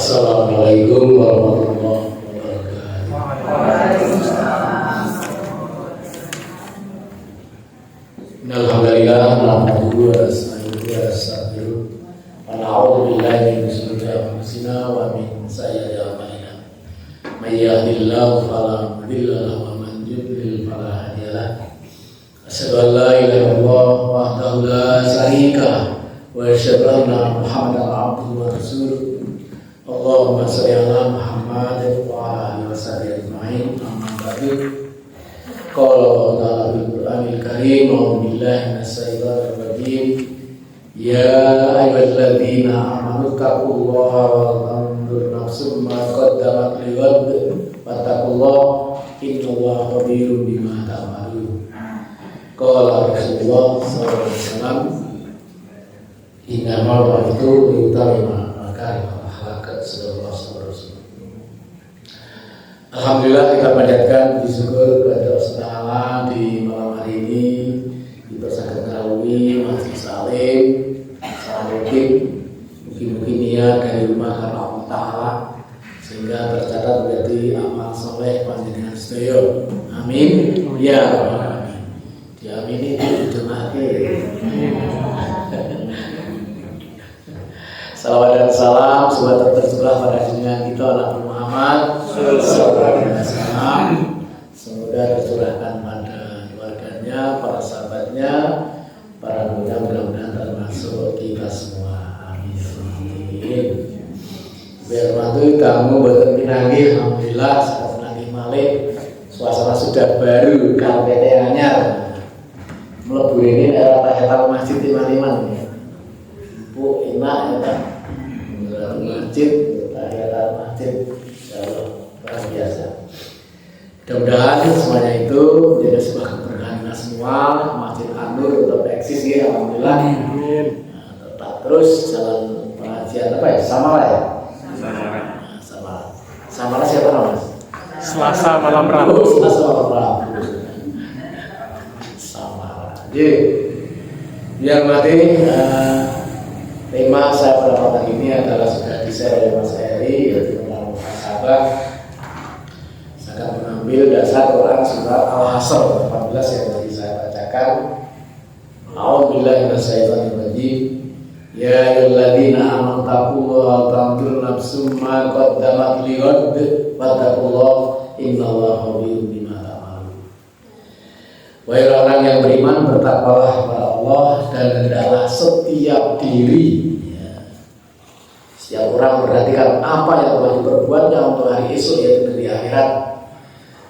Assalamualaikum warahmatullahi wabarakatuh. Waalaikumsalam. Alhamdulillah, nahmaduhu wa nasta'inuhu wa nastaghfiruh wa na'udzu billahi min shururi anfusina wa min sayyiati a'malina. May yahdihillahu fala mudilla lahu wa man yudlil fala hadiya lahu. Asyhadu an la ilaha illallah wahdahu la syarika lahu wa asyhadu anna Muhammadan abduhu wa rasuluh. Allahumma shalli ala Muhammad wa ala alihi wa sahbihi ajma'in. Amma ba'du. Qala ta'ala fil Qur'anil Karim, a'udzu billahi minasyaitonir rajim. Ya ayyuhalladzina amanu taqullaha wa tanzur nafsum ma qaddamat lighad wattaqullaha innallaha khabirum bima ta'malun. Qala Rasulullah sallallahu alaihi wasallam, innamal mautu yutamma makarim. Alhamdulillah, kita panjatkan puji syukur kepada Allah Ta'ala di malam hari ini di Persangka Karawi Masjid Salim. Mungkin niat dari rumah karena Allah Ta'ala sehingga tercatat menjadi amal soleh panjenengan sedaya. Amin. Ya Rabbal. Diamini dijemaake. Salawat dan salam semoga tercurah pada junjungan kita Nabi Muhammad sallallahu alaihi wasallam. Semoga tercurahkan pada keluarganya, para sahabatnya, para mudah-mudahan termasuk kita semua. Amin. Biar matu tamu boten pinanggih, alhamdulillah saat pinanggih malih. Suasana sudah baru, karpete anyar. Mlebu ini era tahiyatul masjid iman-iman ya. Bu enak ya Pak. Masjid, tahiyatul masjid, insyaallah luar biasa. Mudah-mudahan semuanya itu menjadi sebuah keberkahan kita semua. Masjid An-Nur tetap eksis ya, alhamdulillah. Amin. Nah, tetap terus jalan pengajian apa ya? Samalah ya. Samalah siapa nama Mas? Selasa malam Rabu. Selasa malam Rabu. Samalah. Jadi biar mati. Tema saya pada malam ini adalah sudah di-share oleh Mas Heri, yaitu tentang muhasabah. Saya akan mengambil dasar Quran surah Al-Hasr 18 yang tadi saya bacakan. A'udzubillahi minasyaitonir rajim. Ya ayyuhalladzina amanu taqullaha wa tanzur nafsum ma qaddamat lighad wattaqullaha innallaha khabirum bima ta'malun. Wahai orang yang beriman, bertakwalah kepada Allah dan hendaklah setiap diri, setiap orang memperhatikan apa yang telah diperbuatnya untuk hari esok, yaitu di akhirat,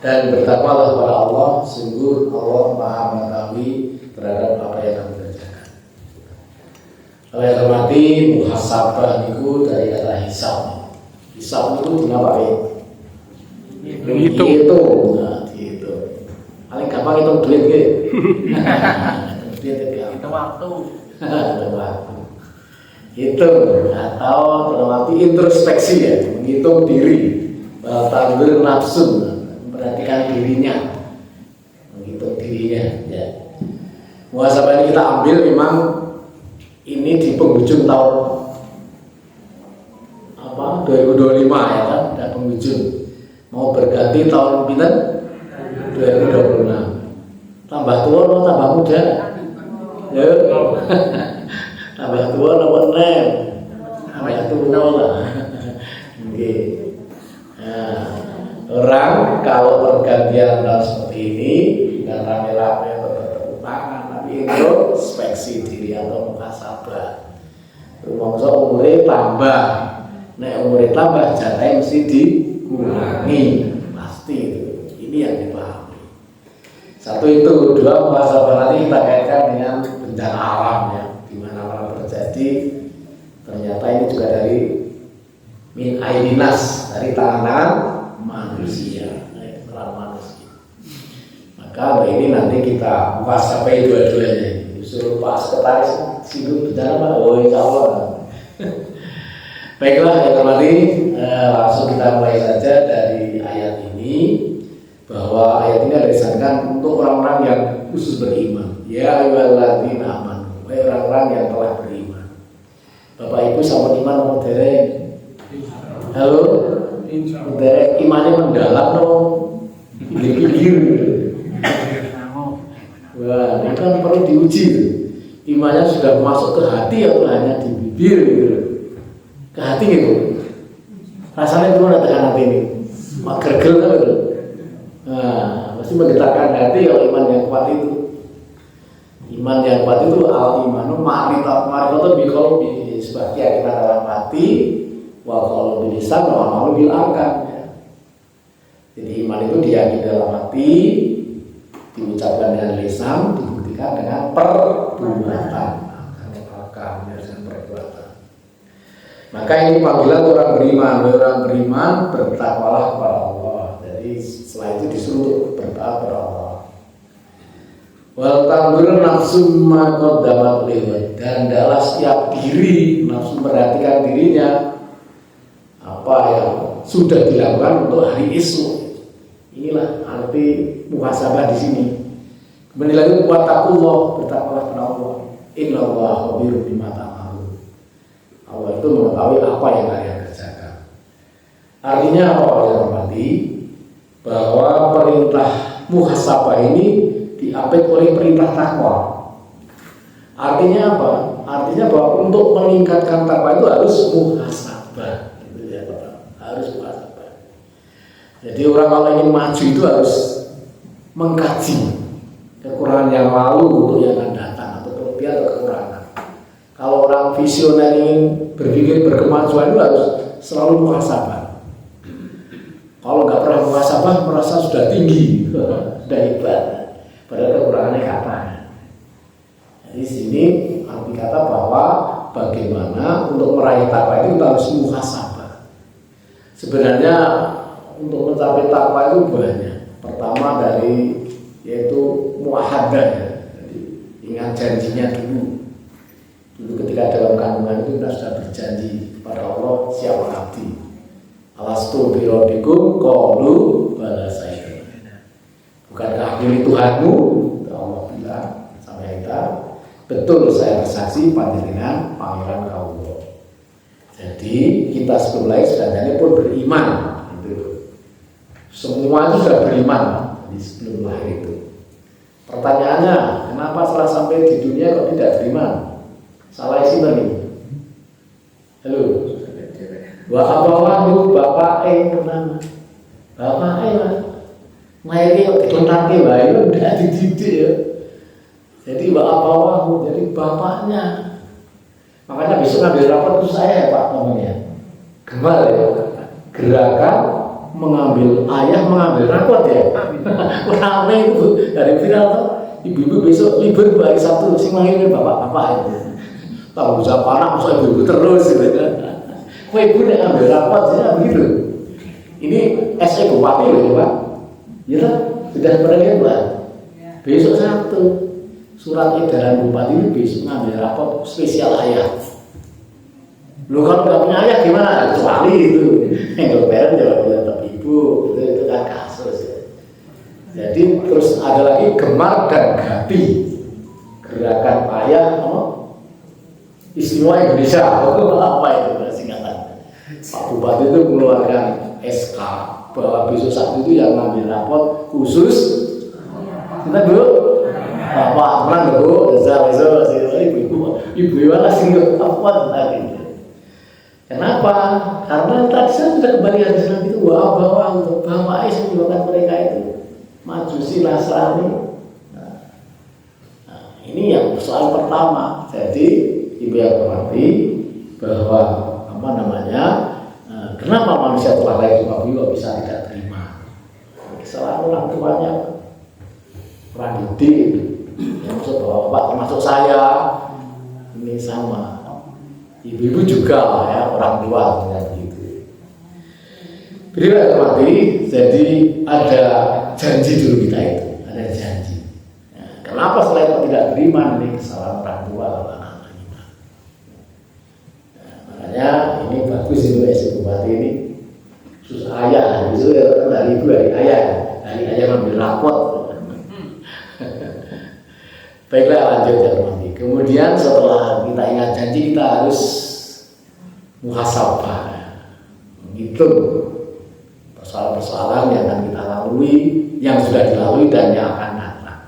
dan bertakwalah kepada Allah. Sungguh Allah Maha mengetahui terhadap apa yang kamu kerjakan. Kalau yang termati, muhasabah itu dari kata hisab. Hisab itu kenapa ya? Hitung. Nah, dihitung. Paling gampang hitung duit gitu. Hitung waktu. Hitung atau dalam arti introspeksi ya, menghitung diri, tanzur nafsu, memperhatikan dirinya, menghitung dirinya. Ya. Muhasabah ini kita ambil memang ini di penghujung tahun 2025 ya kan, dan penghujung mau berganti tahun pinten 2026. Tambah tua atau tambah muda? Ya. Tambah tua atau nem? Tambah tua lah. Oke. Nah, orang kalau pergantian tahun seperti ini dengan rame-rame bertepuk tangan, tapi introspeksi diri atau muhasabah. Rumangsa umurnya tambah, nek umurnya tambah jatahnya mesti dikurangi, pasti itu. Ini yang dipahami. Satu itu, dua muhasabah nanti kita kaitkan dengan bencana alam ya, di mana terjadi. Ternyata ini juga dari min aidinas, dari tangan manusia, Maka ini nanti kita muhasabah dua-duanya. Disuruh Pak Sekretaris singgung bencana Pak, oh insya Allah. Baiklah ya kembali, langsung kita mulai saja dari ayat ini. Bahwa ayat ini disangkan untuk orang-orang yang khusus beriman. Ya ayyuhalladzina amanu, wahai orang-orang yang telah beriman. Bapak Ibu sama iman nomor dereng. Halo, derek imannya mendalam dong, pinggir. Wah, ini kan perlu diuji. Imannya sudah masuk ke hati atau hanya di bibir gitu. Ke hati gitu. Rasanya gimana dengan hati ini? Mak gergel kan gitu. Nah, pasti menggetarkan hati kalau iman yang kuat itu. Iman yang kuat itu al-imanu ma'rifatu bi qalbi, sebab keyakinan dalam hati, wa qaulu bil lisan wa amalu bil arkan. Jadi iman itu diyakini dalam hati, diucapkan dengan lisan, dibuktikan dengan perbuatan. Dengan perbuatan. Maka ini panggilan orang beriman bertakwalah kepada Allah. Jadi setelah itu disuruh bertakwa kepada Allah. Wal tanzur nafsu ma qaddamat liwat, dan adalah setiap diri nafsu memperhatikan dirinya apa yang sudah dilakukan untuk hari esok. Inilah arti muhasabah di sini. Kemudian lagi wattaqullah, bertakwalah kepada Allah. Innallaha khabirun bima ta'malun. Allah itu mengetahui apa yang kalian kerjakan. Artinya apa yang hormati? Bahwa perintah muhasabah ini diapit oleh perintah takwa. Artinya apa? Artinya bahwa untuk meningkatkan takwa itu harus muhasabah. Itu ya, harus muhasabah. Jadi orang kalau ingin maju itu harus mengkaji kekurangan yang lalu untuk yang akan datang, atau kelebihan atau kekurangan. Kalau orang visioner ingin berpikir berkemajuan itu harus selalu muhasabah. Kalau nggak pernah muhasabah merasa sudah tinggi, sudah hebat. Padahal kekurangannya kata. Di sini arti kata bahwa bagaimana untuk meraih takwa itu kita harus muhasabah. Sebenarnya untuk mencapai takwa itu banyak. Pertama dari yaitu muahadah, ya. Jadi ingat janjinya dulu. Dulu ketika dalam kandungan itu kita sudah berjanji kepada Allah siap mengabdi. Alastu birabbikum qalu bala saya. Bukankah ini Tuhanmu? Allah bilang sama kita, betul saya bersaksi panjenengan pangeran Allah. Jadi kita sebelum lahir sebenarnya pun beriman. Gitu. Semua itu sudah beriman di sebelum lahir itu. Pertanyaannya, kenapa setelah sampai di dunia kok tidak beriman? Salah isi tadi. Halo. Wa abawahu bapake pertama. Bapake lah. Mahiri kok dikontaknya wae udah dididik ya. Jadi abawahu, jadi bapaknya. Makanya besok ngambil rapat itu saya Pak namanya. Gemal ya. Gerakan mengambil ayah mengambil rapat ya. Rame itu dari viral tuh. Ibu-ibu besok libur hari Sabtu sing manggil bapak-bapak itu. Tahu jawab anak masa ibu-ibu terus gitu kan. Kok ibu nek ngambil rapat ya begitu. Ini SE Bupati loh Pak. Ya sudah pernah Pak. Besok Sabtu surat edaran Bupati ini besok ngambil rapot spesial ayah. Lu kalau nggak punya ayah gimana? Kecuali itu yang parent jawab tetap ibu, itu kan kasus ya. Jadi terus ada lagi gemar dan gapi, gerakan ayah istimewa Indonesia. Apa itu singkatan? Pak Bupati itu mengeluarkan SK bahwa besok Sabtu itu yang ngambil rapot khusus kita dulu bapak menang dulu besok ibu mana sih apa lagi. Kenapa? Karena tadi saya sudah kembali hadis Nabi itu bahwa untuk bapak Aisyah menyebabkan mereka itu Majusi Nasrani. Nah, ini yang soal pertama. Jadi ibu yang mengerti bahwa kenapa manusia telah lahir di bumi bisa tidak terima? Kesalahan orang tuanya, orang didik, yang maksud bapak termasuk saya ini sama. Ibu-ibu juga ya, orang tua yang begitu. Bila mati, jadi ada janji dulu kita itu, ada janji. Nah, kenapa selain tidak terima ini kesalahan orang tua atau anak-anak kita? Nah, makanya ini bagus itu Bupati ini khusus ayah, itu dari ibu dari ayah mengambil rapot. Baiklah lanjut ya nanti. Kemudian setelah kita ingat janji kita harus muhasabah. Kita menghitung persoalan-persoalan yang akan kita lalui, yang sudah dilalui dan yang akan datang.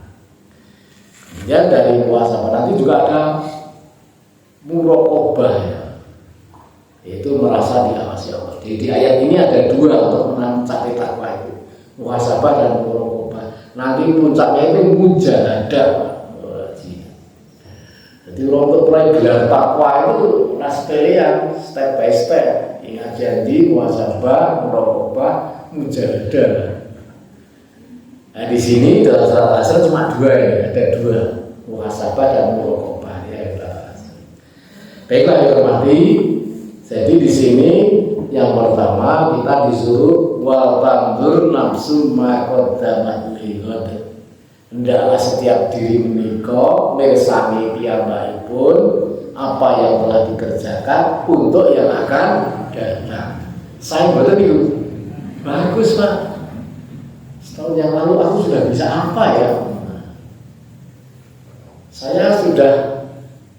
Kemudian dari muhasabah nanti juga ada muraqabah ya, yaitu merasa diawasi Allah. Di ayat ini ada dua untuk mencapai takwa itu, muhasabah dan muraqabah. Nanti puncaknya itu mujahadah. Jadi untuk mulai gelar takwa itu yang step by step, ingat janji, muhasabah, muraqabah, mujahadah. Nah di sini dalam surat Al-Asr cuma dua ya, ada dua, muhasabah dan muraqabah ya. Baiklah ya hormati. Jadi di sini yang pertama kita disuruh wal tandur nafsu ma qaddamat lighad. Hendaklah setiap diri menika mirsani piyambakipun apa yang telah dikerjakan untuk yang akan datang. Saya betul itu bagus Pak. Setahun yang lalu aku sudah bisa apa ya? Saya sudah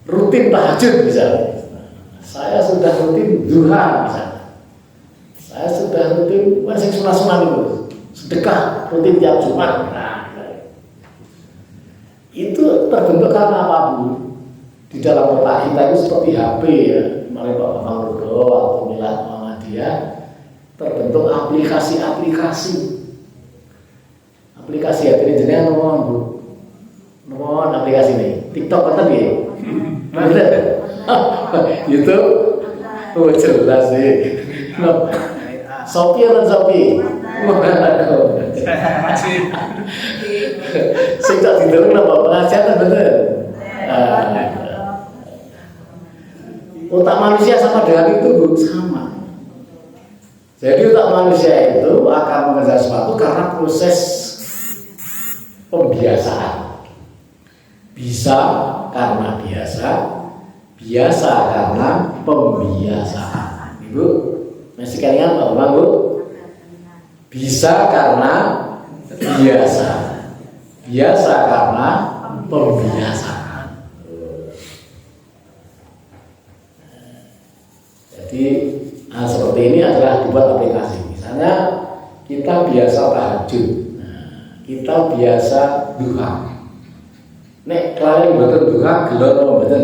rutin tahajud misalnya. Saya sudah rutin duha misalnya. Saya sudah rutin masih sunah-sunah itu sedekah rutin tiap Jumat. Itu terbentuk karena apa Bu? Di dalam otak kita itu seperti HP ya, kemarin Pak Bambang Rudo atau Milad Muhammadiyah, terbentuk aplikasi-aplikasi ya, ini jenisnya nomor aplikasi ini, TikTok apa tadi ya? YouTube, oh jelas sih. Shopee atau Shopee? Sing tak didelok napa pengajian bener. Otak manusia sama dengan itu Bu, sama. Jadi otak manusia itu akan mengerjakan sesuatu karena proses pembiasaan. Bisa karena biasa karena pembiasaan. Ibu, masih kalian Pak Bang Bu? Bisa karena biasa karena pembiasaan. Jadi seperti ini adalah dibuat aplikasi. Misalnya kita biasa tahajud, kita biasa duha. Nek kalian mboten duha gelor apa mboten?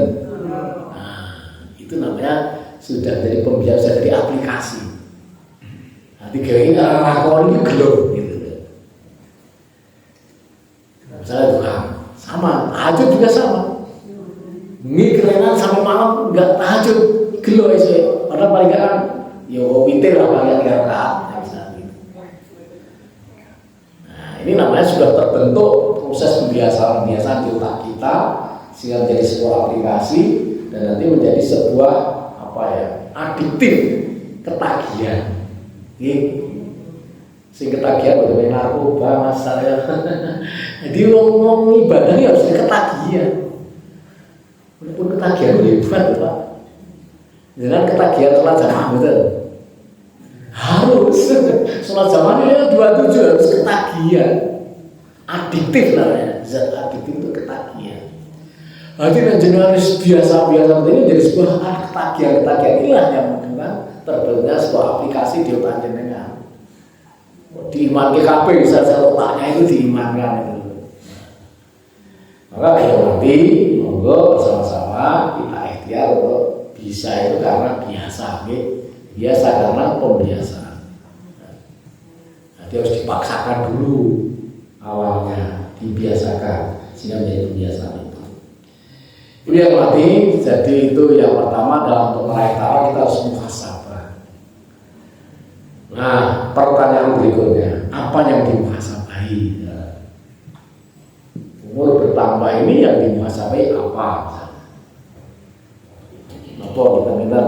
Itu namanya sudah jadi pembiasa, jadi aplikasi. Nanti kira-kira lakon ini gelor gitu. Misalnya duha, sama, tahajud juga sama. Mikiran sampai malam nggak tahajud, gelo aja. Padahal paling nggak kan, yo witir lah paling 3 rakaat, misalnya gitu. Nah ini namanya sudah terbentuk proses pembiasaan di otak kita sehingga menjadi sebuah aplikasi dan nanti menjadi sebuah adiktif, ketagihan. Sing ketagihan udah main narkoba masalah. Jadi ngomong ibadah ini harus ketagihan. Walaupun ketagihan hebat Pak. Jangan ketagihan sholat jamaah betul. Harus sholat jamaah ini 27 harus ketagihan. Adiktif namanya. Zat adiktif itu ketagihan. Jadi jenis biasa-biasa ini jadi sebuah ketagihan inilah yang menyebabkan terbentuknya sebuah aplikasi di otak jenengan. Diiman ke KP saja otaknya itu diimankan itu. Maka ya nanti monggo bersama-sama kita ikhtiar untuk bisa itu karena biasa karena pembiasaan. Jadi harus dipaksakan dulu awalnya, dibiasakan sehingga menjadi kebiasaan itu. Ini yang nanti, jadi itu yang pertama adalah untuk meraih takwa kita harus muhasabah. Nah, pertanyaan berikutnya, apa yang dimuhasabahi? Umur bertambah ini yang dimuhasabahi apa? Apa kita minta?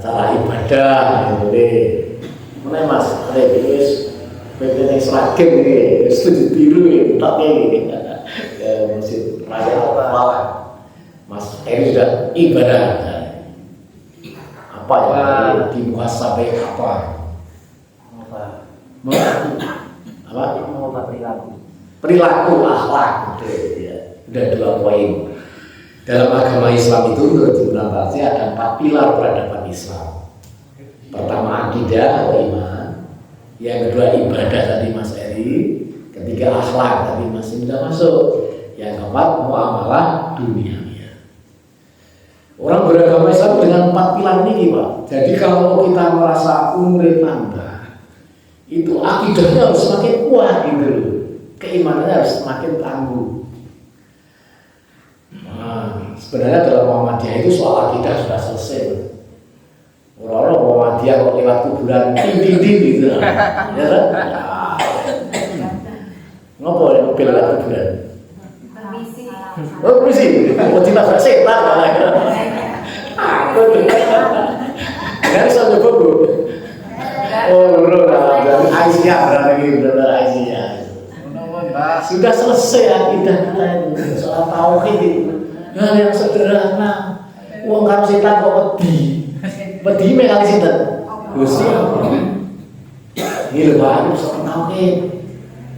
Cara ibadah, ini. Mana Mas? Ada tulis, begini seragam ini, studi biru ini, tapi ini, masih raya apa? Mas, ini sudah ibadah. Apa yang dimuhasabahi apa? Perilaku akhlak gitu ya. Udah 2 poin. Dalam agama Islam itu menurut Ibnu Abbas ada 4 pilar peradaban Islam. akidah atau iman. Yang kedua ibadah tadi Mas Eri. Ketiga akhlak tadi masih tidak masuk. Yang keempat muamalah dunia. Orang beragama Islam dengan 4 pilar ini Pak. Jadi kalau kita merasa umur nambah, itu akidahnya harus semakin kuat gitu loh. Keimanannya harus semakin tangguh. Nah, sebenarnya dalam Muhammadiyah itu soal akidah sudah selesai. Orang-orang Muhammadiyah kok lewat kuburan ting gitu. Ya kan? Ngopo ya mobil lewat kuburan? Oh, permisi. Mau dimasak setan malah. Aku nggak bisa nyoba Bu. Oh, dari Aisyah berarti Aisyah. Sudah selesai akidah kita ini soal tauhid itu. Hal yang sederhana. Wong karo setan kok wedi mekali setan. Gusti. Ini lho Pak, soal tauhid.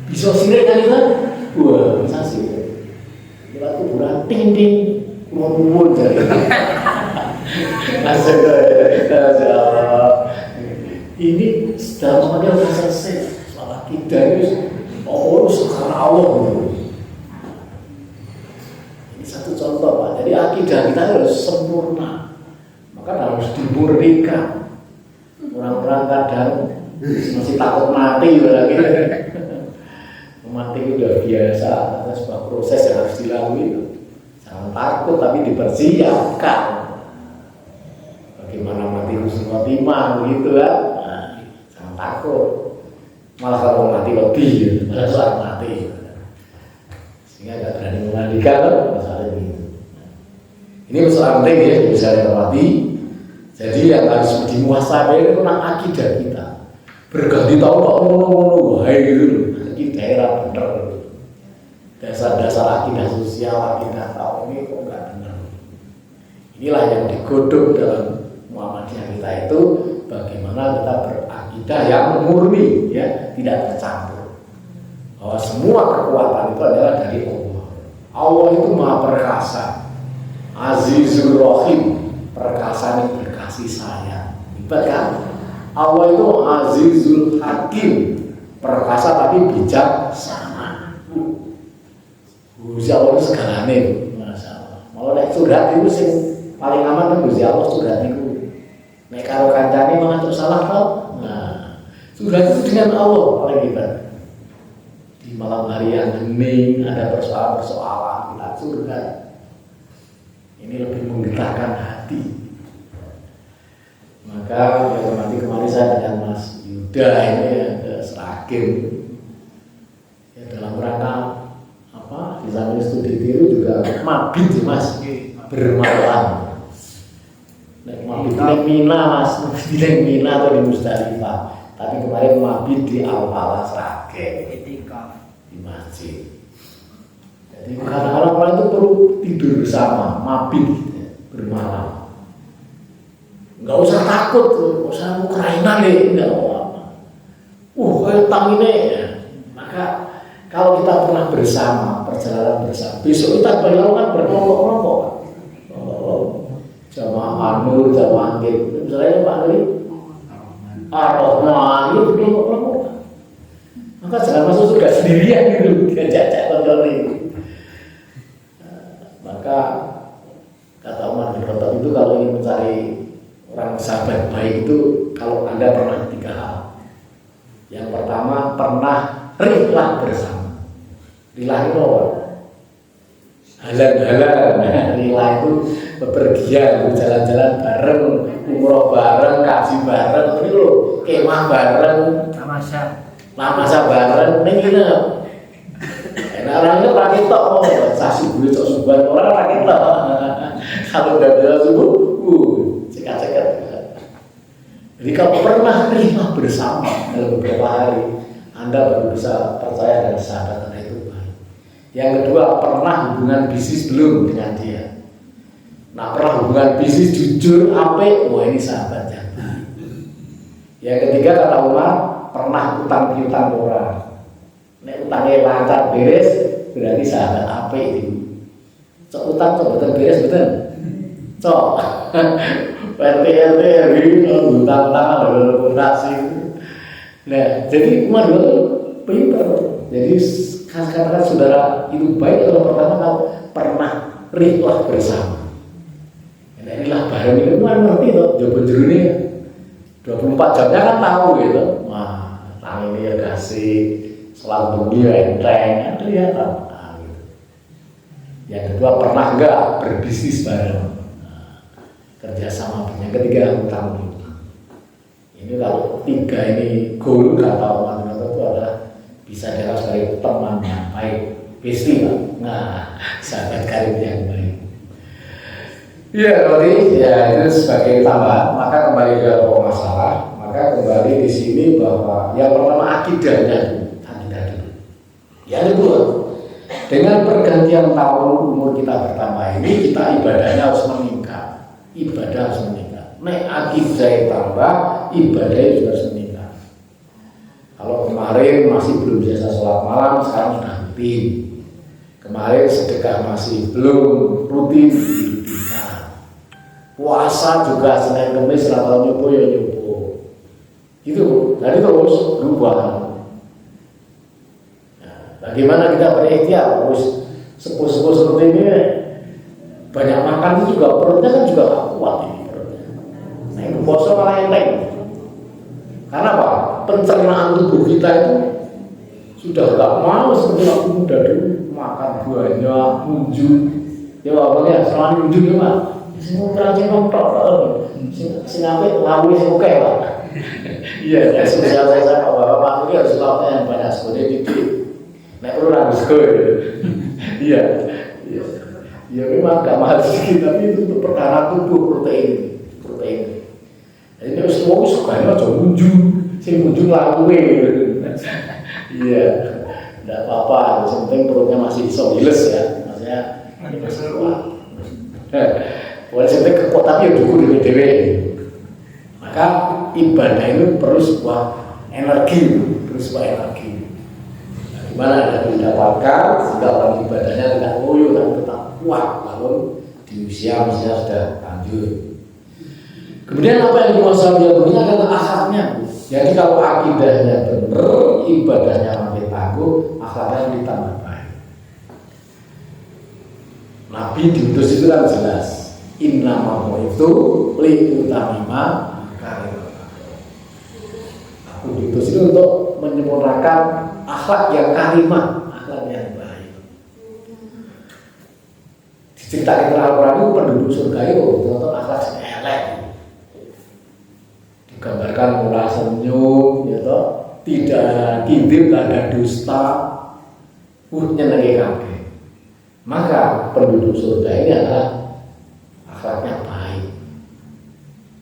Bisa sirik kan itu? Wah, bisa sih. Lewat kuburan ting nuwun jare. Ini sudah model selesai soal akidah itu. Oh, sekarang Allah gitu. Ini satu contoh Pak. Jadi akidah kita harus sempurna. Maka harus dimurnikan. Orang-orang kadang masih takut mati lagi. Mati itu udah biasa. Ada sebuah proses yang harus dilalui. Jangan takut tapi dipersiapkan. Bagaimana mati husnul khotimah begitu kan? Nah, jangan takut. Malah kalau mati lebih, malah soal mati. Sehingga nggak berani memandikan masalah ini. Ini masalah penting ya, bisa dihormati. Jadi yang harus dimuhasabah itu tentang akidah kita. Berganti tahun kok ngono-ngono, hai gitu loh. Akidah era bener. Dasar-dasar akidah sosial, akidah tahu ini kok nggak benar. Inilah yang digodok dalam Muhammadiyah kita itu, bagaimana kita berakidah yang murni, ya, tidak tercampur. Bahwa semua kekuatan itu adalah dari Allah. Allah itu Maha Perkasa, Azizul Rahim, perkasa yang berkasih sayang. Hebat kan? Allah itu Azizul Hakim, perkasa tapi bijaksana. Gusti Allah itu segalanya, Masya Allah. Malah nek curhat itu sing paling aman kan Gusti Allah curhat itu. Nek karo kancane malah terus salah kok. Nah, curhat itu dengan Allah paling hebat. Di malam hari yang hening ada persoalan-persoalan kita curhat. Ini lebih menggetarkan hati. Maka ya, nanti kemarin saya dengan Mas Yuda ini ya, ke Seragen ya, dalam rangka apa di samping studi tiru juga mabit ya Mas, bermalam. Nek mabit di Mina Mas, di Mina atau di Musdalifah. Tapi kemarin mabit di Al-Falah Seragen di masjid. Jadi kadang-kadang orang itu perlu tidur bersama, mabit bermalam. Enggak usah takut, enggak usah mau kerainan deh, enggak apa-apa. Kayak tang ini ya. Maka kalau kita pernah bersama, perjalanan bersama, besok kita bayangkan berkelompok-kelompok. Jamaah Anur, jamaah Angin, misalnya Pak Nuri, Ar-Rahman itu berkelompok-kelompok. Maka jangan masuk surga sendirian gitu, diajak-ajak kontrol ini. Maka kata Umar bin Khattab itu kalau ingin mencari orang sahabat baik itu kalau Anda pernah 3 hal. Yang pertama, pernah rihlah bersama. Rihlah itu apa? Halan-halan. Rihlah itu bepergian, jalan-jalan bareng, umroh bareng, kaji bareng, ini loh, kemah bareng, namasa bareng, ini gini. Nah, orangnya pakai tok, sasi beli tok suban, orang pakai tok. Kalau udah bela subuh, cekat-cekat. Jadi kalau pernah terima bersama dalam beberapa hari, Anda baru bisa percaya dan sahabat Anda itu baik. Yang kedua, pernah hubungan bisnis belum dengan dia. Nah, pernah hubungan bisnis jujur, apik, wah ini sahabat yang baik. Yang ketiga kata Umar, pernah utang piutang orang. Nek utangnya lancar beres, berarti sahabat apik itu. Cok utang cok betul beres betul. Cok, RT RW utang-utangan donasi. Nah, jadi Umar itu pintar. Jadi katakan saudara itu baik kalau pertama kalau pernah ritual bersama. Nah, inilah bareng itu Umar ngerti tuh jawaban jeruni 24 jamnya kan tahu gitu. Wah, tang ini ya kasih sholat bengi enteng kan kelihatan. Nah, gitu. Yang kedua pernah enggak berbisnis bareng. Kerjasama. Yang ketiga utang. Ini kalau tiga ini goal kata Umar itu adalah bisa dilihat sebagai teman yang baik, bestie lah. Nah, sahabat karib yang baik. Iya, berarti ya itu sebagai tambahan. Maka kembali ke pokok masalah. Maka kembali di sini bahwa yang pertama akidahnya dulu. Yang kedua, dengan pergantian tahun umur kita bertambah ini, kita ibadahnya harus meningkat. Ibadah harus meningkat. Nek akidah tambah, ibadah juga harus meningkat. Kalau kemarin masih belum biasa sholat malam, sekarang sudah rutin. Kemarin sedekah masih belum rutin, dirutinkan. Puasa juga Senin Kemis atau nyopo ya nyopo. Gitu, jadi terus berubah. Nah, bagaimana kita berikhtiar? Terus sepuh-sepuh seperti ini banyak makan itu juga perutnya kan juga gak kuat ini perutnya. Nah, itu puasa malah enteng. Karena apa? Pencernaan tubuh kita itu sudah gak mau seperti waktu muda dulu makan banyak, munjul. Ya awalnya selalu munjul ya Pak. Semua perancing nonton, sinapit ngawin sing oke Pak. Iya, sosial saya bapak-bapak ini harus tahu yang banyak sebenarnya dikit. Nek perlu harus go. Iya. Ya memang gak mahal sedikit, tapi itu untuk perkara tubuh protein. Jadi ini semua sukanya aja munjul, sing munjul lakuwe. Iya, tidak apa-apa. Yang penting perutnya masih iso hiles ya, maksudnya masih kuat. Walaupun kekuatan tapi ya cukup dari dewe. Maka ibadah itu perlu sebuah energi. Nah, gimana yang didapatkan sehingga orang ibadahnya tidak loyo tapi tetap kuat walaupun di usia sudah lanjut. Kemudian apa yang dikuasai dia punya adalah akhlaknya. Jadi kalau akidahnya benar, ibadahnya makin tangguh, akhlaknya ditambah baik. Nabi diutus itu kan jelas. Innamahu itu liutamima karim. Aku diutus itu untuk menyempurnakan akhlak yang karimah, akhlak yang baik. Diceritakan Al-Quran itu penduduk surga itu untuk akhlak yang elek. Digambarkan murah senyum, gitu. Tidak kintip, tidak ada dusta, nyenengi kabeh. Maka penduduk surga ini adalah akhlaknya baik.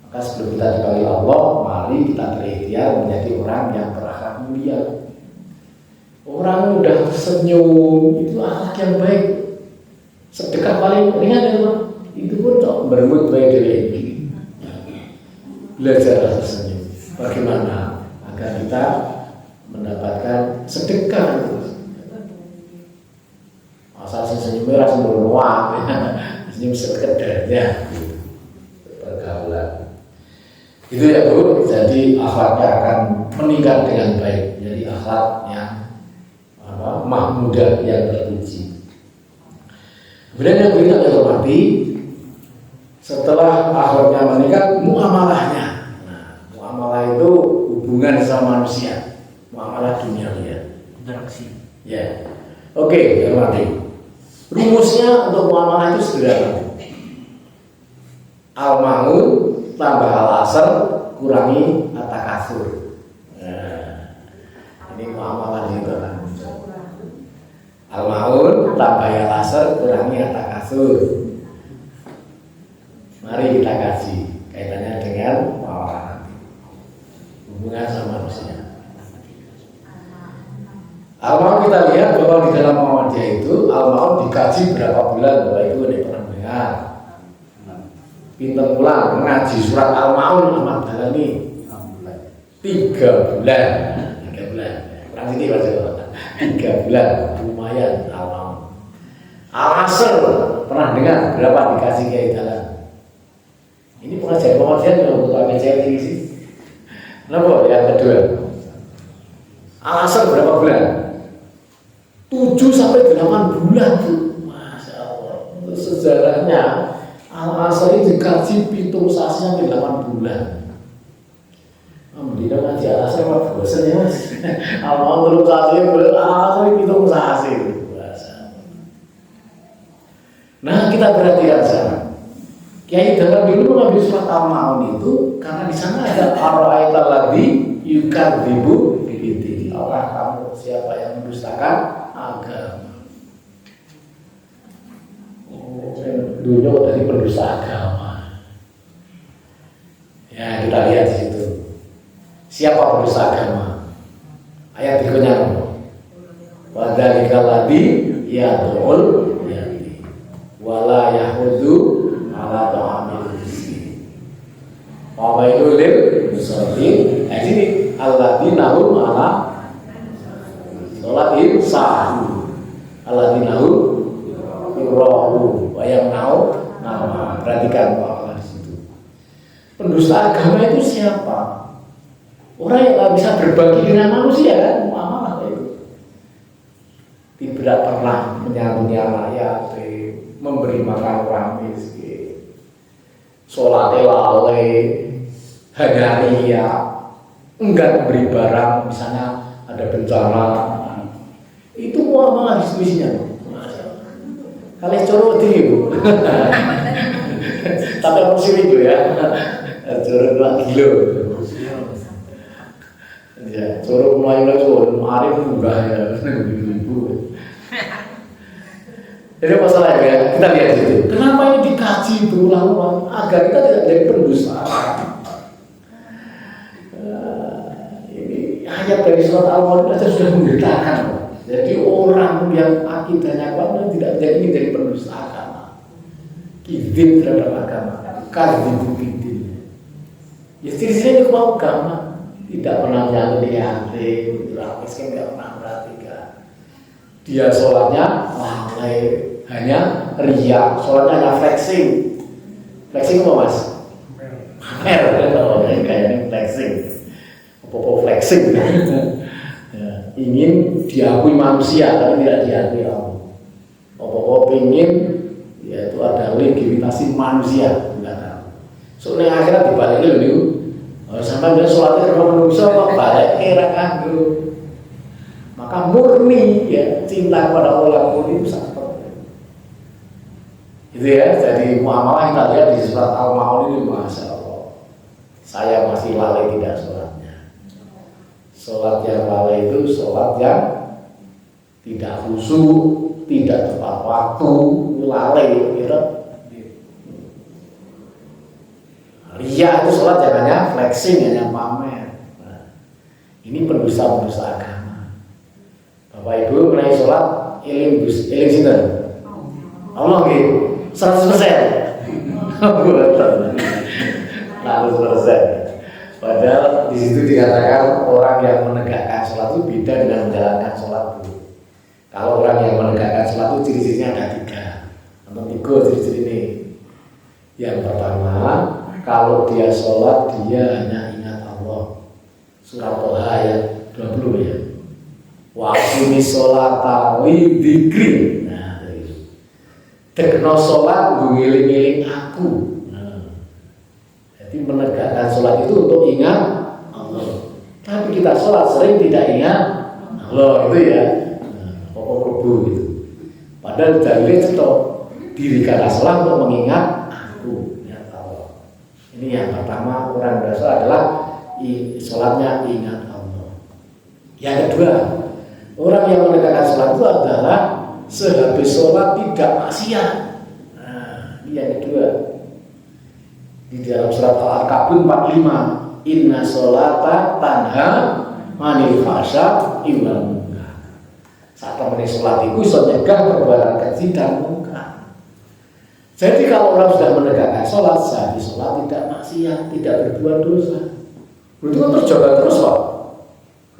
Maka sebelum kita dipanggil Allah, mari kita berikhtiar menjadi orang yang berakhlak mulia. Orang mudah tersenyum itu akhlak yang baik. Sedekah paling ringan ya Pak. Itu pun tak berbuat baik dari ini. Belajar tersenyum. Bagaimana agar kita mendapatkan sedekah itu. Asal senyumnya langsung beruang, senyum sekedarnya, pergaulan. Itu ya Bu. Jadi akhlaknya akan meningkat dengan baik. Jadi akhlak yang mahmudah yang terpuji. Kemudian yang berikutnya dihormati, setelah akhlaknya meningkat, muamalahnya. Nah, muamalah itu hubungan sama manusia, muamalah duniawi. Interaksi. Ya, oke, dihormati. Rumusnya untuk muamalah itu sederhana. Al-ma'un tambah al-asr kurangi at-takasur. Nah, ini muamalah itu kan. Al-ma'un tambah al-asr kurangi at-takasur. Mari kita kaji kaitannya dengan muamalah nanti. Hubungan sama manusia. Al-Ma'un kita lihat bahwa di dalam Muhammadiyah itu Al-Ma'un dikaji berapa bulan. Bahwa itu ada pernah dengar. Pinter pulang mengaji surat Al-Ma'un Ahmad Dahlan 3 bulan. 3 bulan. Kurang sini Mas. 3 bulan lumayan Al-Ma'un. Al-Asr pernah dengar berapa dikasih Kiai Dahlan? Ini pengajian yang untuk APCL ini sih. Kenapa? Yang kedua, alasan berapa bulan? 7 sampai 8 bulan tuh. Masya Allah. Untuk sejarahnya Al-Asr ini dikaji pitung sasi sampai 8 bulan. Alhamdulillah ngaji Al-Asr apa bosan ya mas? Alhamdulillah terus Al-Asr pitung sasi. Nah kita perhatikan sekarang. Kiai Dahlan dulu mengambil surat Al-Ma'un itu karena di sana ada Ar-Ra'aital ladzi yukadzibu biddin. Allah kamu siapa yang mendustakan agama. Dunia dari pendusta agama. Ya kita lihat di situ. Siapa pendusta agama? Ayat berikutnya. Wadzalikal ladzi yad'ul yatim wala yahudzu ala ta'amil miskin. Wa bainul lil musallin. Nah ini alladzina hum ala sholatin sahih. Alladzina hum yura'un wa yamna'u nama. Perhatikan Allah di situ. Pendusta agama itu siapa? Orang yang tak bisa berbagi dengan manusia kan? Muamalah itu. Tidak pernah menyambut rakyat, memberi makan orang miskin, sholat lalai, hanya ria, enggak memberi barang, misalnya ada bencana, itu muamalah diskusinya. Kalian coro itu, tapi harus itu ya, coro 2 kilo. Ya, coro mulai coro, arif juga ya, ibu. Jadi masalahnya ya, kita lihat itu. Kenapa ini dikaji berulang-ulang agar kita tidak jadi pendusta? Ini ayat dari surat Al-Ma'un sudah memberitakan. Jadi orang yang akidahnya kuat tidak ingin jadi pendusta agama, kidin terhadap agama, kadzib bidin. Ya ciri-cirinya kemau agama, tidak pernah nyambut yatim, miskin nggak pernah perhatikan. Dia sholatnya lalai, hanya ria, sholatnya hanya flexing. Flexing apa mas? Pamer, kalau kayaknya flexing. Apa flexing? Ya, ingin diakui manusia, tapi tidak diakui Allah. Apa ingin, yaitu ada legitimasi manusia. Soalnya akhirnya dibalik dulu. Sampai dia sholatnya kalau manusia kok balik kira kagum. Maka murni ya cinta kepada Allah murni itu sangat penting. Itu ya, jadi muamalah kita lihat di surat Al-Ma'un ini masya Allah. Saya masih lalai tidak sholatnya. Sholat yang lalai itu sholat yang tidak khusyuk, tidak tepat waktu, lalai kira. Ria itu sholat yang hanya flexing, hanya pamer. Nah, ini pendusta-pendusta agama. Bapak Ibu mulai sholat iling sinten. Allah gitu, 100%. 100%. Padahal di situ dikatakan orang yang menegakkan sholat itu beda dengan menjalankan sholat itu. Kalau orang yang menegakkan sholat itu ciri-cirinya ada 3 atau 3 ciri-ciri ini. Yang pertama, kalau dia sholat dia hanya ingat Allah. Surat Toha ayat 20 ya. Wa aqimi sholata li dzikri. Nah, tekno sholat ngiling-ngiling aku. Nah, jadi menegakkan sholat itu untuk ingat Allah. Tapi kita sholat sering tidak ingat Allah itu ya. Pokok gitu. Padahal dalilnya itu dirikanlah sholat untuk mengingat aku. Ya Allah. Ini yang pertama orang berdosa adalah sholatnya ingat Allah. Yang kedua, orang yang menegakkan sholat itu adalah sehabis sholat tidak maksiat. Nah, ini yang kedua. Di dalam surat Al-Ankabut 45, inna sholata tanha anil fahsya'i wal munkar. Saat teman sholat itu mencegah perbuatan keji dan munkar. Jadi kalau orang sudah menegakkan sholat, sehabis sholat tidak maksiat, tidak berbuat dosa. Berarti kan terjaga terus kok.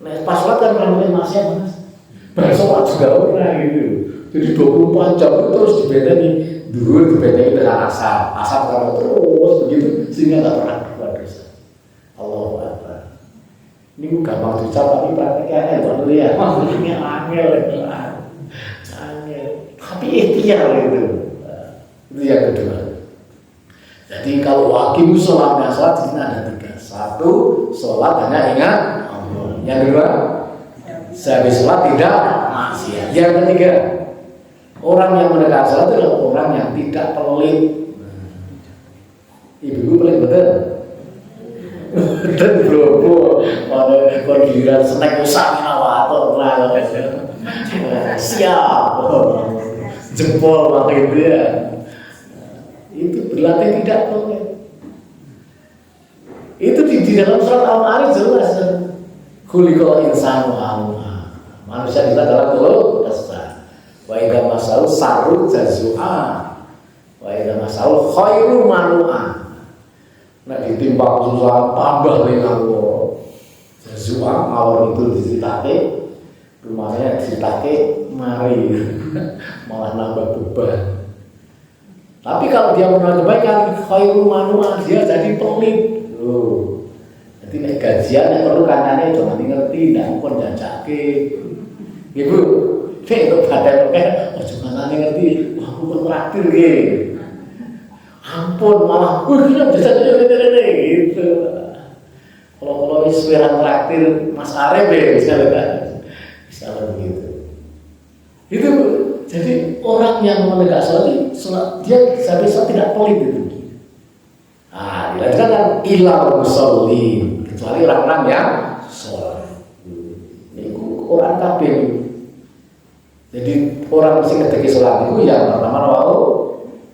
Nah, pas sholat kan ramai maksiat mas. Pas sholat juga orang gitu. Jadi 24 jam itu terus dibedani dulu dibentengi dengan asap kalau terus begitu sehingga nggak pernah berbuat dosa. Allahu Akbar. Ini gampang diucap tapi prakteknya Pak Nur ya. Maksudnya angel. Tapi ikhtiar itu. Itu yang kedua. Jadi kalau wakimu sholat dan sholat di sini ada 3. 1, sholat hanya ingat Allah. Yang kedua, sehabis sholat tidak maksiat. Yang ketiga, orang yang menegakkan sholat itu adalah orang yang tidak pelit. Ibu pelit betul? Dan bro, ada kondiran snack usah nawato lah, siap, jempol makin dia. Itu berlatih tidak pelit. Itu di dalam surat Al-Ma'arij jelas. Khuliqal insanu halu'a. Manusia kita dalam telur kesal. Wa idza masal sarru jazua. Wa idza masal khairu manu'a. Nek ditimpa susah tambah lengawo. Jazua awal itu diceritake, rumahnya diceritake mari malah nambah beban. Tapi kalau dia menerima kebaikan, khairu manu'a, dia jadi pelit. Loh. Jadi nek gajian nek perlu kancane aja nganti ngerti, ndak pun jajake. Ibu, nek kok badhe oke, aja nganti ngerti, wah aku pun traktir nggih. Ampun malah kita bisa gitu. Kalau wis weran traktir Mas Arif ya bisa begitu. Itu jadi orang yang menegak sholat dia sampai sholat tidak pelit itu. Nah, dilanjutkan ilal musallin, kecuali orang-orang yang sholat. Itu orang kafir. Jadi orang mesti ketika sholat itu yang pertama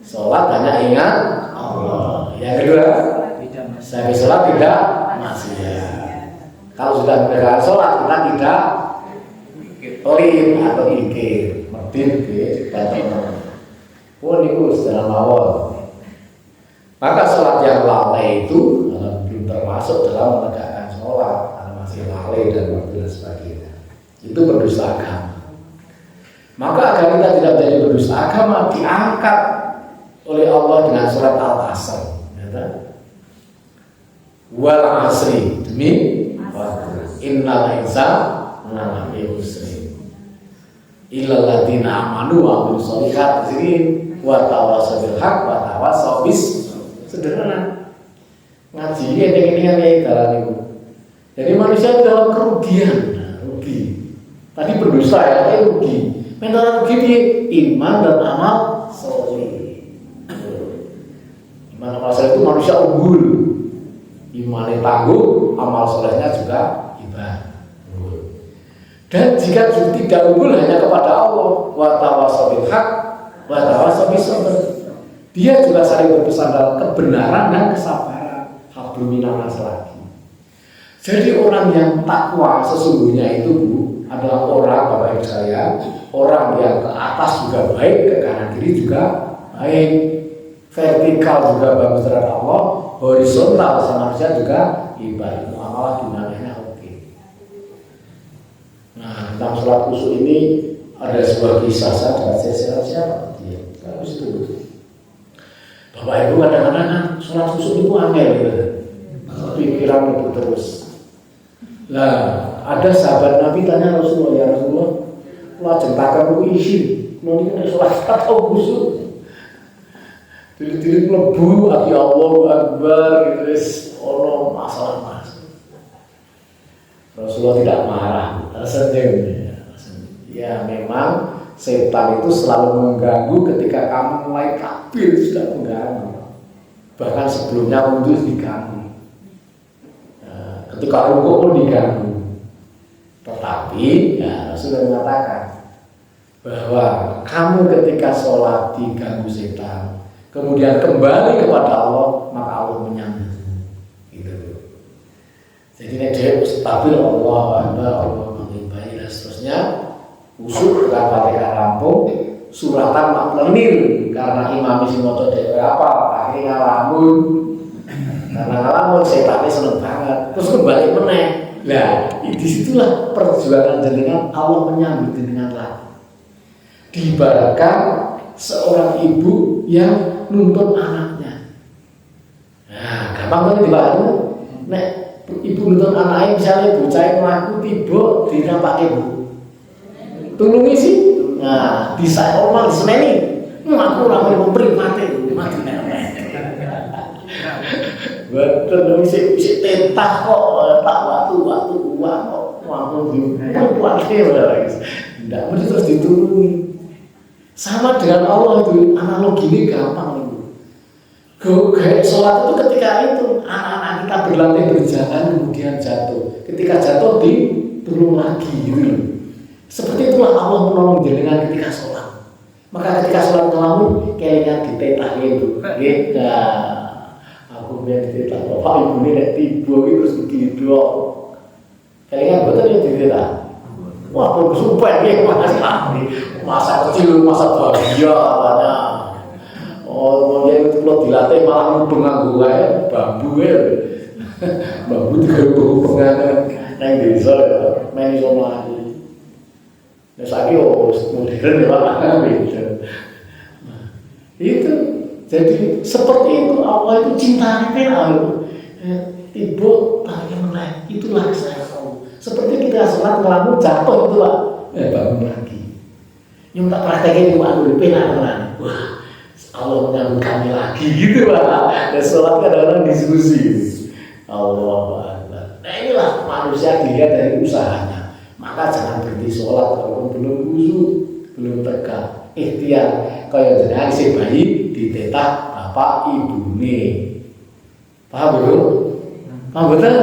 sholat hanya ingat Allah. Yang kedua, sampai sholat tidak maksiat. Kalau sudah menegakkan sholat kita tidak pelit atau ingkir. Oh niku dalam awal. Maka sholat yang lalai itu belum termasuk dalam menegakkan sholat karena masih lalai dan waktu dan sebagainya. Itu berdosa agama. Maka agar kita tidak menjadi berdosa agama diangkat oleh Allah dengan surat Al-Asr. Wal asri demi innal insana lafi khusr. Illal ladzina amanu wa amilus sholihat. Di sini wa tawassaw bil haqq wa tawassaw bis. Sederhana. Ngaji ini ya dalam itu. Jadi manusia dalam kerugian, rugi. Tadi berdosa ya, rugi. Mental rugi di iman dan amal sholih. Iman amal sholih itu manusia unggul. Imannya tangguh, amal sholihnya juga ibadah. Dan jika tidak unggul hanya kepada Allah, wa tawassaw bil haqq wa tawassaw bis sabr. Dia juga saling berpesan dalam kebenaran dan kesabaran. Hablum minan nas lagi. Jadi orang yang takwa sesungguhnya itu adalah orang Bapak Ibu sekalian, orang yang ke atas juga baik, ke kanan kiri juga baik, vertikal juga bagus terhadap Allah, horizontal sama manusia juga ibadah muamalah dunianya oke. Nah, tentang sholat khusyuk ini ada sebuah kisah saya siapa dia, bagus itu. Bapak Ibu kadang-kadang sholat khusyuk itu angel gitu, pikiran itu terus. Nah, ada sahabat Nabi tanya Rasulullah, ya Rasulullah, lajeng takkan isi, noni kan sholat atau khusyuk. Diri-diri lebu, ya Allahu Akbar, gitu, ono masalah. Rasulullah tidak marah, senyum. Ya memang setan itu selalu mengganggu ketika kamu mulai takbir sudah mengganggu. Bahkan sebelumnya untuk diganggu. Ketika rukuk pun diganggu. Tetapi ya Rasulullah mengatakan bahwa kamu ketika sholat diganggu setan, kemudian kembali kepada Allah, maka Allah menyambut. Gitu. Jadi ini dia stabil Allah mengibadah dan seterusnya. Usul dengan Fatihah rampung, suratan mak lenir karena imam isi moco dhewe apa, akhirnya ngalamun. Karena ngalamun setannya seneng banget, terus kembali meneh. Nah, disitulah perjuangan jenengan Allah menyambut jenengan lagi. Diibaratkan seorang ibu yang nuntut anaknya. Nah, gampang kan dipahami. Nek ibu nuntut anaknya misalnya bocah mlaku tiba dinampake Bu. Tulungi sih. Nah, bisa omong seneni. Aku ora mau mripate mati nek. Betul mesti tetah kok tak waktu uang kok. Kuat guys. Tidak mesti terus ditulungi. Sama dengan Allah itu, analogi ini gampang itu. Kayak sholat itu ketika itu anak-anak kita berlatih berjalan kemudian jatuh. Ketika jatuh ditulung lagi gitu. Seperti itulah Allah menolong jenengan ketika sholat. Maka ketika sholat ngelamun kayaknya ditetah itu. Gitu. Aku biar ditetah. Bapak ibu ini nek tiba terus begitu. Kalian betul ya ditetah. Wah, super ya masa kecil, masa bahagia katanya. Oh, dia itu kalau dilatih malah nganggo wae bambu ya. Bambu digabung pengangan nang desa ya, main iso mlaku. Nek saiki modern ya Pak. Itu jadi seperti itu Allah itu cintanya Ibu tanya mengenai itulah saya tahu. Seperti kita sholat ngelamun jatuh itu Pak, bangun lagi. Yang tak praktekin itu aku penak tenan. Wah, Allah menyambut kami lagi gitu Pak. Dan sholat kadang-kadang diskusi. Allah. Nah inilah manusia dilihat dari usahanya. Maka jangan berhenti sholat kalau belum khusyuk, belum tegak. Ikhtiar kaya jenengan si bayi ditetah bapak ibune. Paham belum? Paham betul?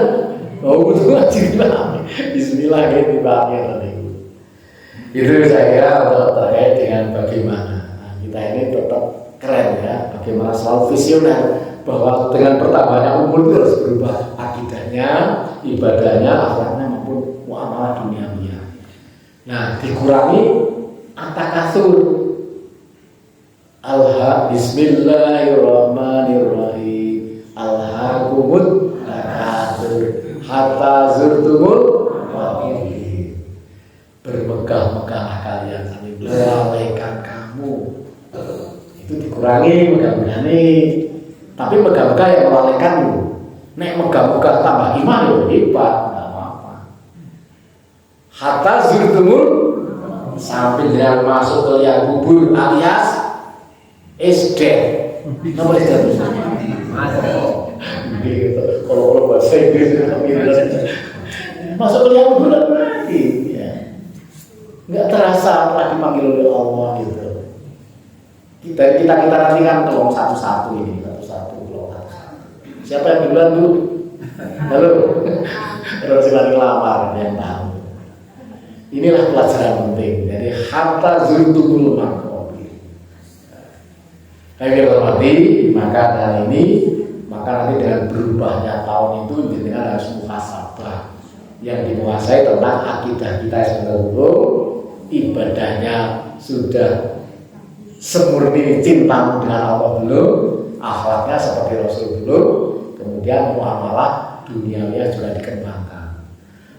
Oh betul aja. Bismillah gitu Pak. Itu saya kira untuk terkait dengan bagaimana kita ini tetap keren ya, bagaimana selalu visioner bahwa dengan bertambahnya umur itu harus berubah akidahnya, ibadahnya, akhlaknya maupun muamalah duniawinya. Nah, dikurangi at-takatsur. Bismillahirrahmanirrahim. Alhaakumut takatsur hatta zurtumul maqabir. Bermegah-megahlah kalian sampai melalaikan kamu. Itu dikurangi megah-megah nih. Tapi megah-megah yang melalaikan itu. Nek megah-megah tambah iman itu hebat, enggak apa-apa. Hatta zurtumul sampai dia masuk ke liang kubur alias SD. Nama SD. Kalau bahasa Inggris masuk ke liang kubur lagi. Nggak terasa telah dipanggil oleh Allah gitu. Kita nanti kan tolong satu-satu ini, satu-satu tolong satu-satu. Siapa yang duluan dulu? Halo. Terus lagi lamar yang tahu. Inilah pelajaran penting. Jadi hatta zurtumul maqabir. Ayo hormati, maka hari ini, maka nanti dengan berubahnya tahun itu jenengan harus muhasabah. Yang dimuasai tentang akidah kita sebenarnya, ibadahnya sudah semurni cintamu dengan Allah belum, akhlaknya seperti Rasul belum, kemudian muamalah duniawinya juga dikembangkan.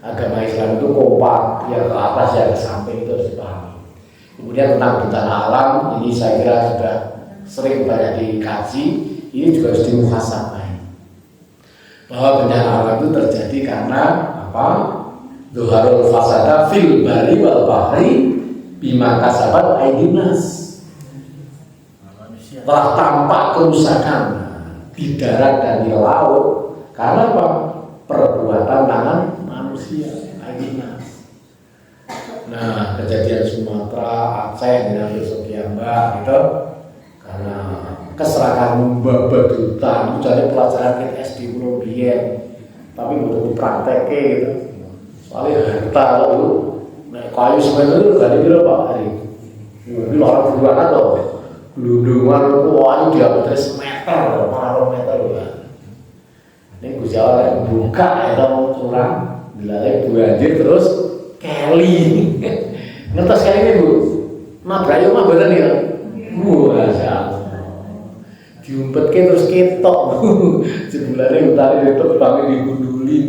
Agama Islam itu kompak, ya ke atas ya ke samping itu harus dipahami. Kemudian tentang bencana alam ini saya kira sudah sering banyak dikaji, ini juga harus dimuhasabah. Bahwa bencana alam itu terjadi karena apa? Zuharul fasada fil bari wal bahri bima kasabat aydin nas. Telah tampak kerusakan di darat dan di laut karena apa? Perbuatan tangan manusia, aydin nas. Nah, kejadian Sumatera, Aceh dengan Besokian Mbak itu karena keserakahan babadutan itu jadi pelajaran kita SD belum biyen. Tapi butuh prakteknya gitu. Soalnya harta itu, naik kayu semen itu gak dikira Pak Hari. Ini orang berdua atau gelundungan wah ini diameter semeter, meter lah. Ini Gus Jawa yang buka itu mau curang, dilalui banjir terus keli. Ngertos kali ini Bu? Mabrayo mah bener ya? Wah siapa? Diumpetke terus ketok. Jebulane utari itu bangun digunduli,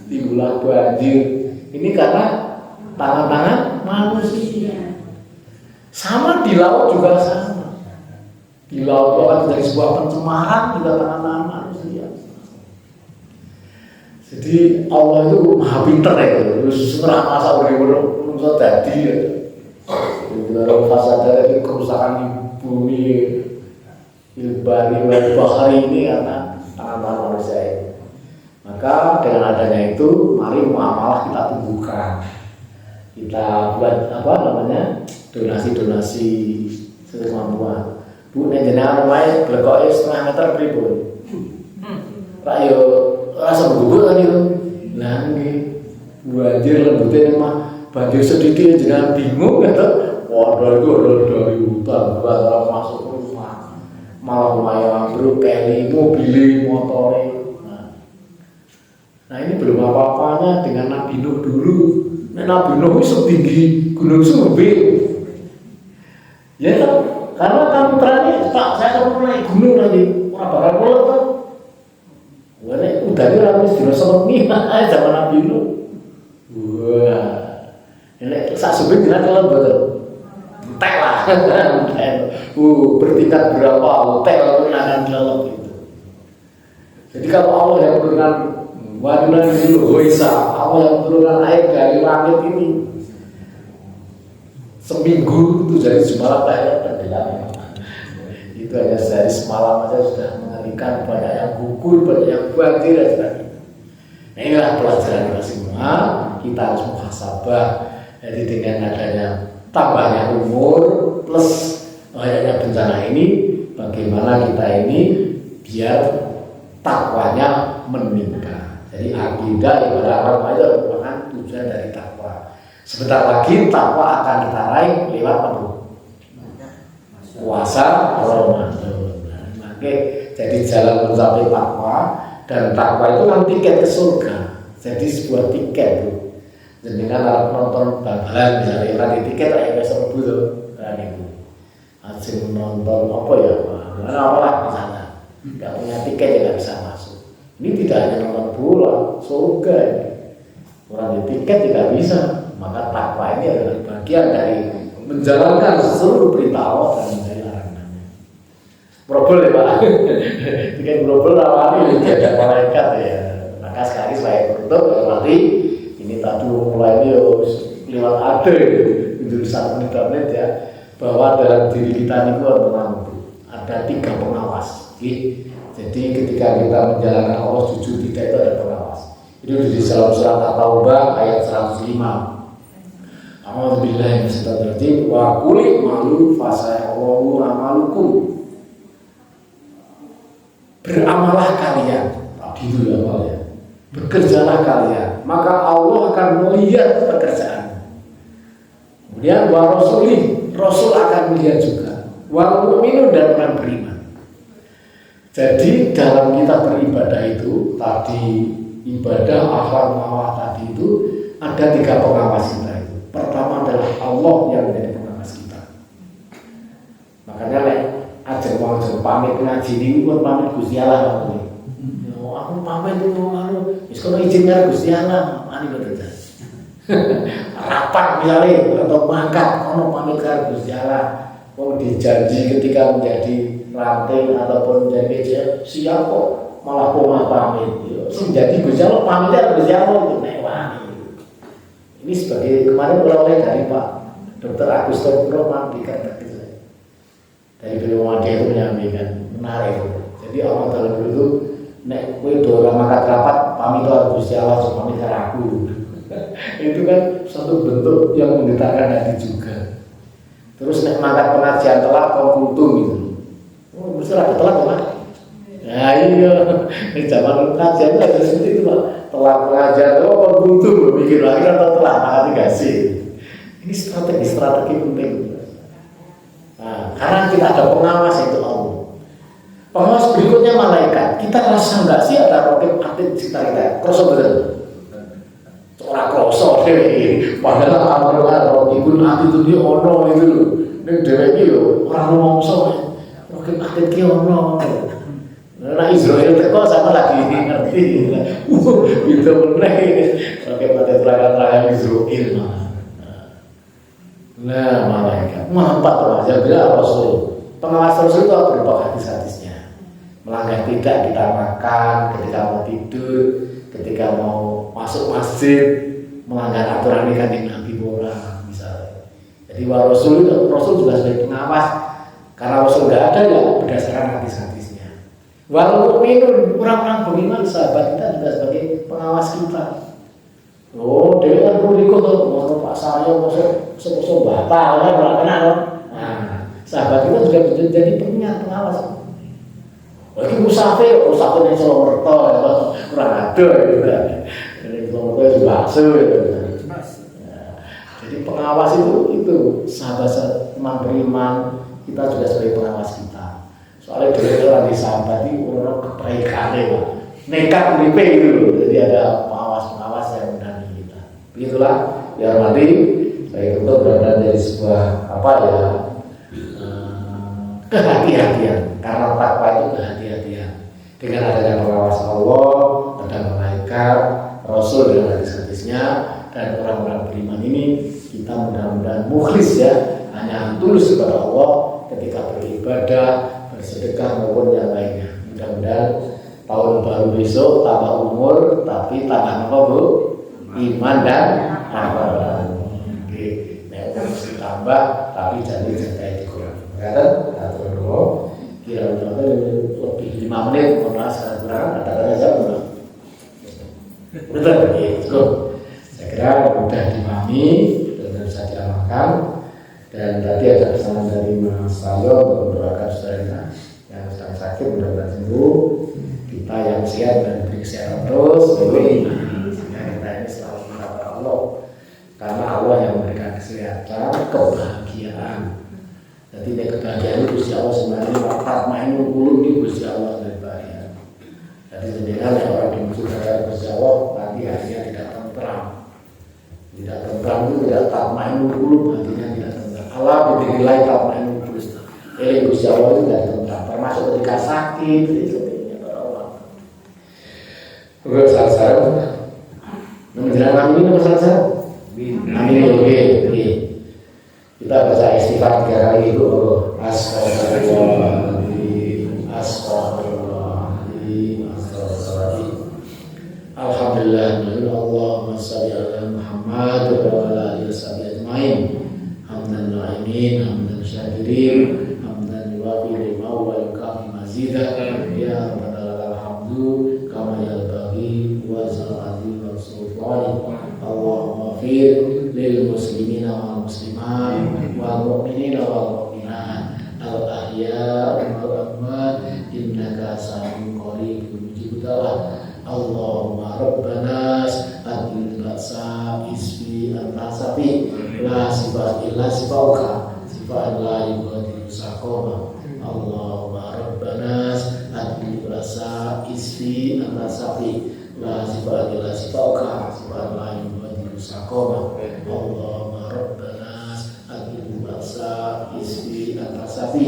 timbulah banjir. Ini karena tangan-tangan manusia. Sama di laut juga sama. Gila Allah kan dari sebuah pencemaran juga tangan manusia. Jadi Allah itu maha pinter ya, terus merasa udah belum tadi ya. Dalam fase dari kerusakan di bumi, ilbari, bahari ini karena tangan manusia ini. Maka dengan adanya itu, mari muamalah kita tumbuhkan. Kita buat donasi-donasi sekemampuan. Bu, nek jenengan omahe blekoke setengah meter pripun? Pak yo rasa bubuk kan itu. Lah nggih. Banjir lembute mah banjir sedikit jenengan bingung gitu. Waduh itu dari hutan gua masuk rumah. Malah lumayan bro keli mobil motore. Nah ini belum apa-apanya dengan Nabi Nuh dulu. Nabi Nuh itu setinggi Gunung Sumbing. Ya kan? Karena kamu terakhir, Pak, saya akan naik gunung lagi. Wah, bakal pulang kan? Wah, udah ini orang mesti dirasa mengingat zaman Nabi Nuh. Wah, ini saat Sumbing bilang kalau betul. Entek lah. Bertingkat berapa hotel itu akan dalam gitu. Jadi kalau Allah yang berikan wadunan dulu, Hoisa, Allah yang turunkan air dari langit ini seminggu itu jadi semalam air tenggelam. Itu hanya sehari semalam saja sudah mengerikan, banyak yang gugur, banyak yang banjir dan sebagainya. Nah, inilah pelajaran kita semua. Kita harus muhasabah. Jadi dengan adanya tambahnya umur plus banyaknya bencana ini, bagaimana kita ini biar takwanya meningkat. Jadi akidah ibadah agama itu merupakan tujuan dari takwa. Sebentar lagi takwa akan kita raih lewat apa? Puasa Ramadan. Maka jadi jalan mencapai takwa, dan takwa itu kan tiket ke surga. Jadi sebuah tiket. Jadi kan nonton bal-balan misalnya kan di tiket ayat 1000 tuh kan itu. Asing nonton apa ya? Mana apalah misalnya. Enggak punya tiket ya nggak bisa masuk. Ini tidak hanya nonton bola, surga ini. Orang di tiket tidak bisa. Maka takwa ini adalah bagian dari menjalankan seluruh perintah Allah dan menjadi larangannya. Probel ya Pak. Tiket probel awalnya tidak ada malaikat ya. Maka sekali saya tutup berarti ini tadi mulai lewat ada itu 1 menit ya, bahwa dalam diri kita ini ada 3 pengawas. Jadi ketika kita menjalankan Allah jujur tidak itu ada pengawas. Itu di dalam surat At-Taubah ayat 105. A'udzubillahi minasyaitonir rajim wa qul i'malu fasayarallahu amalukum. Beramalah kalian. Tadi itu ya Pak ya. Bekerjalah kalian, maka Allah akan melihat pekerjaan. Kemudian wa rasulih, Rasul akan melihat juga. Wal mu'minun, dan orang beriman. Jadi dalam kita beribadah itu tadi ibadah akhlak muamalah tadi itu ada 3 pengawas kita itu. Pertama adalah Allah yang menjadi pengawas kita. Makanya ajeng wong pamit ngaji niku pun pamit Gusti Allah. Aku pamit dulu wis kono izin karo Gusti Allah, ani boten. Rapat misalnya atau mangkat kono pamit karo Gusti Allah. Wong dijanji ketika menjadi ranting ataupun menjadi siap kok malah koma pamit. Sing jadi Gusti Allah pamit karo Gusti Allah itu nek wani. Ini sebagai kemarin oleh dari Pak Dr. Agus Topro dikatakan dari beliau itu menyampaikan menarik. Jadi Allah dalam itu nek kowe ora makat rapat pamit karo Gusti Allah pamit karo aku. Itu kan satu bentuk yang menggetarkan hati juga. Terus nek makat pengajian telat kok kuntung gitu. Oh, mesti ada telat kan? Nah iya, di zaman pengajian itu ada seperti itu Pak. Telat pengajian kok kuntung berpikir lagi atau telat malah dikasih. Ini strategi penting. Nah, karena kita ada pengawas itu Allah. Pengawas berikutnya malaikat. Kita rasa enggak sih ada rokib atid sekitar kita? Kroso betul. Orang kroso deh. Padahal awal-awal rokibun atid itu dia ono itu loh. Ini dewek itu orang ngomongso. Rokib atid dia ono. Nah Israel teko sama lagi ngerti. Itu benar. Rokib atid terang-terang Israel. Nah malaikat. Mampat lah. Jaga Rasul. pengawas Rasul itu berupa hadis-hadisnya. Melanggar tidak kita makan, ketika mau tidur, ketika mau masuk masjid, melanggar aturan ini kan Nabi orang misalnya. Jadi Rasul juga sebagai pengawas, karena Rasul nggak ada ya berdasarkan hadis-hadisnya. Walaupun minum orang-orang beriman sahabat kita juga sebagai pengawas kita. Oh, dia kan perlu ikut tuh, Pak saya masuk batal kan nggak kena loh. Nah, sahabat kita juga jadi pengawas. Lagi musafir yang selalu merto, kurang ada gitu kan. Jadi selalu merto itu bakso gitu. Jadi pengawas itu sahabat teman beriman kita juga sebagai pengawas kita. Soalnya dulu orang di sahabat itu orang kebaikan Pak. Nekat menipe itu. Jadi ada pengawas yang mendampingi kita. Begitulah ya hormati. Saya itu berada dari sebuah kehati-hatian. Karena takwa itu kehati-hatian. Dengan adanya pengawas Allah, ada malaikat, Rasul dengan hadis-hadisnya, dan orang-orang beriman ini kita mudah-mudahan mukhlis ya, hanya tulus kepada Allah ketika beribadah, bersedekah maupun yang lainnya. Mudah-mudahan tahun baru besok tambah umur, tapi tambah apa Bu? Iman dan amal. Oke, nah mesti tambah, tapi jangan dikurangi. Kata atur dulu, kira-kira lebih 5 menit, mohon maaf sangat kurang, kata-kata saya belum. Betul, gitu. Saya kira mudah dipahami dan bisa diamalkan. Dan tadi ada pesanan dari Mas Salyo untuk mendoakan saudara yang sedang sakit mudah-mudahan sembuh. Kita yang sehat dan diberi kesehatan terus. Sehingga kita ini selalu mendapat Allah. Karena Allah yang memberikan kesehatan, kebahagiaan. Jadi kebahagiaan itu Gusti Allah sebenarnya tatmainul qulub ini Gusti Allah dari bahagia. Jadi sebenarnya yang orang dimaksud dari Gusti Allah nanti hatinya tidak tentram. Tidak tentram itu tidak tatmainul qulub, hatinya tidak tentram. Allah bidilai tatmainul qulub. Gusti Allah itu tidak tentram. Termasuk ketika sakit itu para Allah. Oke, salah. Menjelaskan ini masalah. Amin. Oke. Kita baca istighfar 3 kali dulu. Astagfirullahaladzim. Alhamdulillah. Allahumma shalli ala Muhammad wa ala alihi ajmain. Hamdan na'imin, hamdan syakirin, hamdan yuwafi lima wa yukafi mazidah. Ya rabbana alhamdu kama yalbaghi wa zal'adhi wa sultani. Allahumma fir lil muslimina wal muslimat wal mu'minina wal mu'minat al ahya wal amwat innaka sami'un qaribun mujibud da'wah. Allahumma rabbana atil ba'sa isfi antasafi la sifat illa sifauka sifat la yughadiru saqama. Allahumma rabbana atil ba'sa isfi antasafi la sifat illa sifauka sifat la yughadiru saqama. Allahumma rabbana atil ba'sa isfi antasafi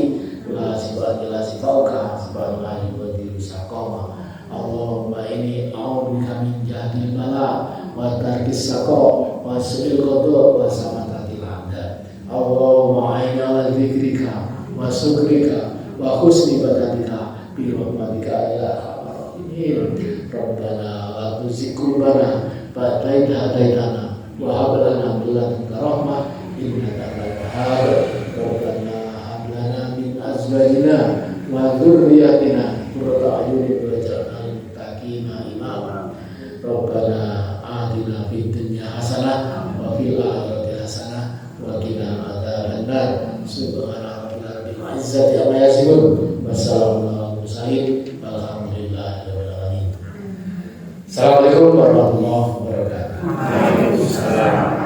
la sifat illa sifauka sifat la yughadiru saqama. Allahumma inni a'udzubika min jahdil bala wa tarkis saqa wa su'il qada wa samatatil a'da. Allahumma a'inna ala dzikrika wa syukrika wa husni ibadatika bi rahmatika ya arhamar rahimin. Rabbana la tuzigh qulubana ba'da idh hadaitana wa hab lana min ladunka rahmah innaka antal wahhab. Rabbana hab lana min azwajina wa dzurriyyatina qurrata a'yunin Rabbana atina fid dunya hasanah wa fil akhirati hasanah wa qina adzabannar. Subhana rabbika rabbil izzati amma yasifun wa salamun alal mursalin walhamdulillahi rabbil alamin. Assalamualaikum warahmatullahi wabarakatuh. Waalaikumsalam.